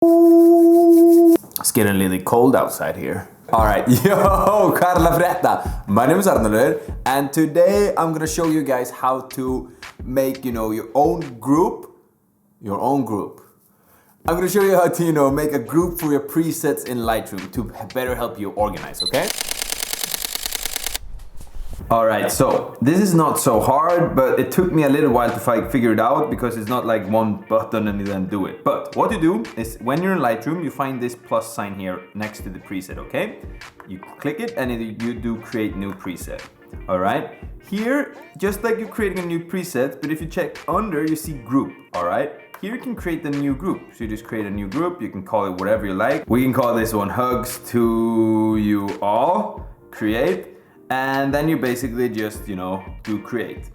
It's getting a little cold outside here. Alright, yo, Carla Fretta. My name is Arnaldur, and today I'm gonna show you guys how to make, your own group. I'm gonna show you how to, make a group for your presets in Lightroom to better help you organize, okay? Alright, so this is not so hard, but it took me a little while to figure it out because it's not like one button and you then do it. But what you do is when you're in Lightroom, you find this plus sign here next to the preset, okay? You click it and you do create new preset. Alright, here, just like you're creating a new preset, but if you check under, you see group, alright? Here you can create a new group. So you just create a new group, you can call it whatever you like. We can call this one Hugs to You All, create. And then you basically just, do create.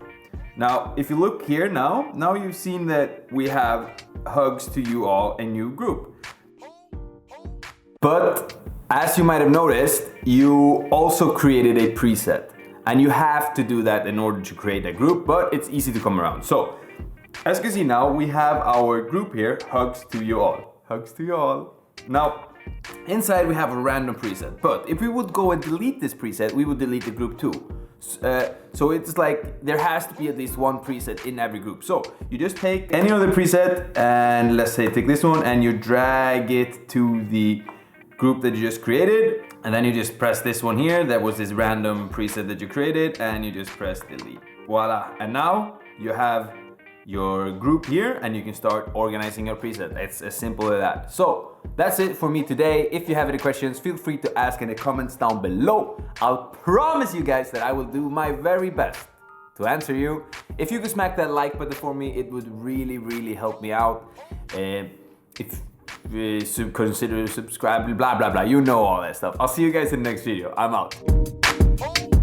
Now, if you look here now you've seen that we have Hugs to You All, a new group. But as you might have noticed, you also created a preset. And you have to do that in order to create a group, but it's easy to come around. So, as you can see now, we have our group here, Hugs to You All. Hugs to You All. Now, inside we have a random preset, but if we would go and delete this preset, we would delete the group too. So it's like there has to be at least one preset in every group. So you just take any other preset and let's say take this one and you drag it to the group that you just created, and then you just press this one here, that was this random preset that you created, and you just press delete. Voila, and now you have your group here and you can start organizing your preset. It's as simple as that. So that's it for me today. If you have any questions, feel free to ask in the comments down below. I'll promise you guys that I will do my very best to answer you. If you could smack that like button for me, it would really help me out. If you consider subscribing, blah blah blah, you know all that stuff. I'll see you guys in the next video. I'm out.